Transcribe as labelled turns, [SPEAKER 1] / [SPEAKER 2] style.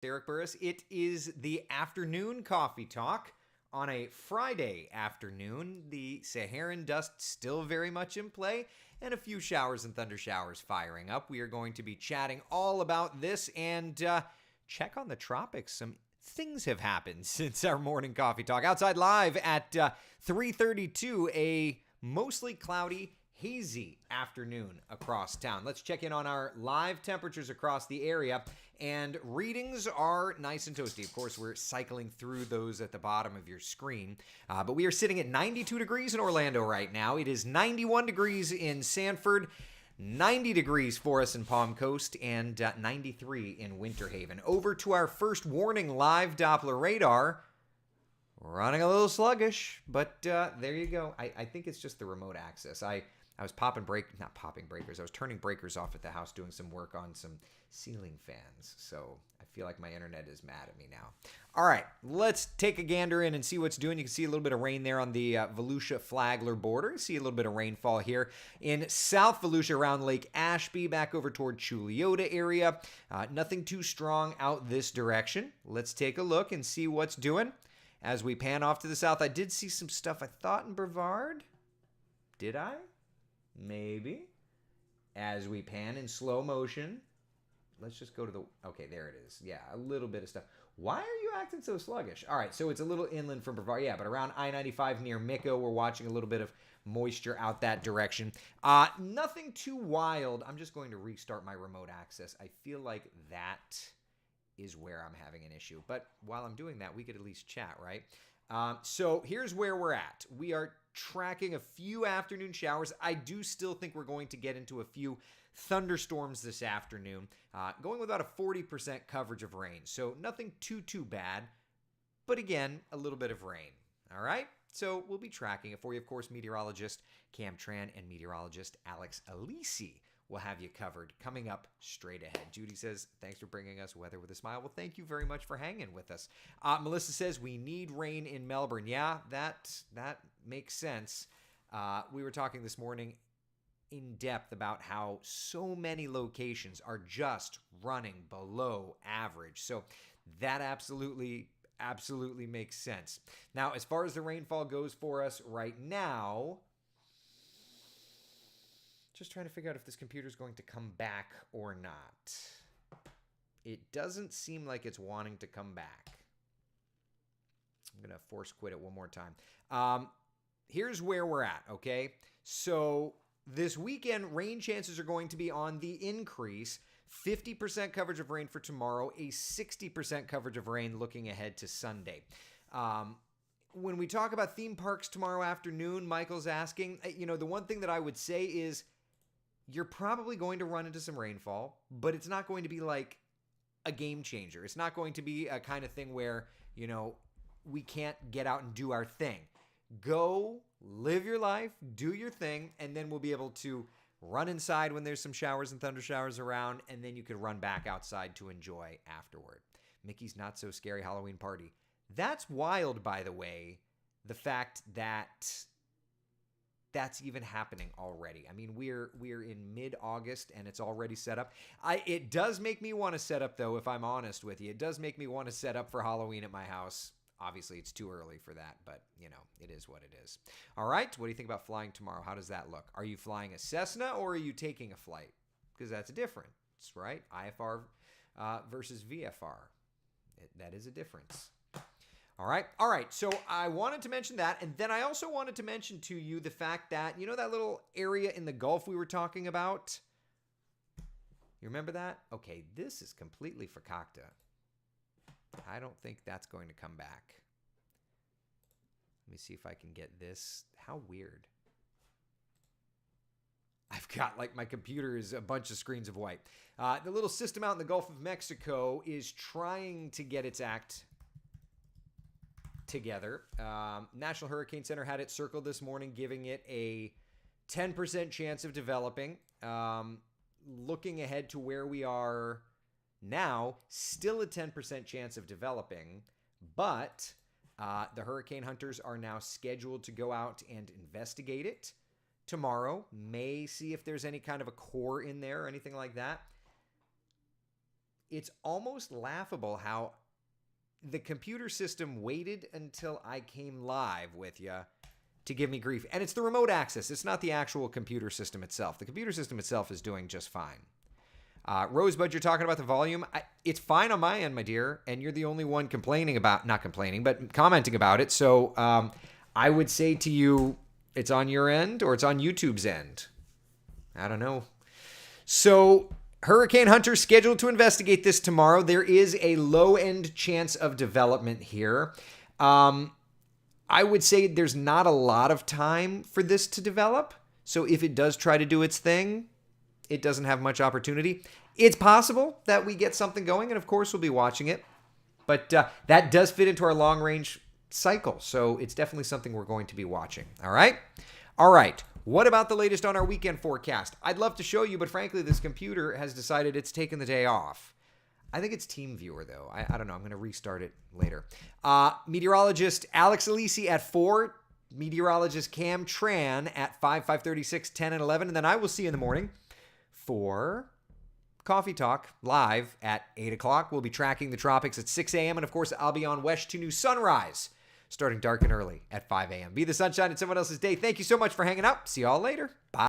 [SPEAKER 1] Derek Burris. It is the afternoon coffee talk on a Friday afternoon. The Saharan dust still very much in play and a few showers and thunder showers firing up. We are going to be chatting all about this and check on the tropics. Some things have happened since our morning coffee talk. Outside live at 3:32, a mostly cloudy, hazy afternoon across town. Let's check in on our live temperatures across the area, and readings are nice and toasty. Of course, we're cycling through those at the bottom of your screen, but we are sitting at 92 degrees in Orlando right now. It is 91 degrees in Sanford, 90 degrees for us in Palm Coast, and 93 in Winter Haven. Over to our first warning live Doppler radar. Running a little sluggish, but there you go. I think it's just the remote access. I was I was turning breakers off at the house doing some work on some ceiling fans. So I feel like my internet is mad at me now. All right, let's take a gander in and see what's doing. You can see a little bit of rain there on the Volusia-Flagler border. You see a little bit of rainfall here in South Volusia around Lake Ashby, back over toward Chuliota area. Nothing too strong out this direction. Let's take a look and see what's doing. As we pan off to the south, I did see some stuff I thought in Brevard. Did I? Maybe. As we pan in slow motion, let's just go to the... Okay, there it is. Yeah, a little bit of stuff. Why are you acting so sluggish? All right, so it's a little inland from Brevard. Yeah, but around I-95 near Micco, we're watching a little bit of moisture out that direction. Nothing too wild. I'm just going to restart my remote access. I feel like that is where I'm having an issue. But while I'm doing that, we could at least chat, right? So here's where we're at. We are tracking a few afternoon showers. I do still think we're going to get into a few thunderstorms this afternoon, going with about a 40% coverage of rain. So nothing too bad, but again, a little bit of rain. All right? So we'll be tracking it for you. Of course, meteorologist Cam Tran and meteorologist Alex Alisi will have you covered coming up straight ahead. Judy says, thanks for bringing us weather with a smile. Well, thank you very much for hanging with us. Melissa says, we need rain in Melbourne. Yeah, that makes sense. We were talking this morning in depth about how so many locations are just running below average. So that absolutely makes sense. Now, as far as the rainfall goes for us right now, just trying to figure out if this computer is going to come back or not. It doesn't seem like it's wanting to come back. I'm going to force quit it one more time. Here's where we're at, okay? So this weekend, rain chances are going to be on the increase. 50% coverage of rain for tomorrow, a 60% coverage of rain looking ahead to Sunday. When we talk about theme parks tomorrow afternoon, Michael's asking, the one thing that I would say is, you're probably going to run into some rainfall, but it's not going to be like a game changer. It's not going to be a kind of thing where, we can't get out and do our thing. Go, live your life, do your thing, and then we'll be able to run inside when there's some showers and thunder showers around, and then you can run back outside to enjoy afterward. Mickey's Not So Scary Halloween Party. That's wild, by the way, the fact that that's even happening already. I mean, we're in mid-August and it's already set up. It does make me want to set up, though, if I'm honest with you. It does make me want to set up for Halloween at my house. Obviously, it's too early for that, but, it is what it is. All right, what do you think about flying tomorrow? How does that look? Are you flying a Cessna or are you taking a flight? Because that's a difference, right? IFR versus VFR. That is a difference. All right. So I wanted to mention that. And then I also wanted to mention to you the fact that, that little area in the Gulf we were talking about? You remember that? Okay, this is completely fakakta. I don't think that's going to come back. Let me see if I can get this. How weird. I've got, my computer is a bunch of screens of white. The little system out in the Gulf of Mexico is trying to get its act together. National Hurricane Center had it circled this morning, giving it a 10% chance of developing. Looking ahead to where we are now, still a 10% chance of developing, but the hurricane hunters are now scheduled to go out and investigate it tomorrow. May see if there's any kind of a core in there or anything like that. it's almost laughable how the computer system waited until I came live with you to give me grief. And it's the remote access. It's not the actual computer system itself. The computer system itself is doing just fine. Rosebud, you're talking about the volume. It's fine on my end, my dear. And you're the only one commenting about it. So I would say to you, it's on your end or it's on YouTube's end. I don't know. So Hurricane Hunter scheduled to investigate this tomorrow. There is a low-end chance of development here. I would say there's not a lot of time for this to develop. So if it does try to do its thing, it doesn't have much opportunity. It's possible that we get something going, and of course we'll be watching it. But that does fit into our long-range cycle. So it's definitely something we're going to be watching. All right? All right. What about the latest on our weekend forecast? I'd love to show you, but frankly, this computer has decided it's taken the day off. I think it's TeamViewer, though. I don't know. I'm going to restart it later. Meteorologist Alex Alisi at 4. Meteorologist Cam Tran at 5, 5:36, 10, and 11. And then I will see you in the morning for Coffee Talk live at 8 o'clock. We'll be tracking the tropics at 6 a.m. And, of course, I'll be on West to New Sunrise starting dark and early at 5 a.m. Be the sunshine in someone else's day. Thank you so much for hanging out. See you all later. Bye.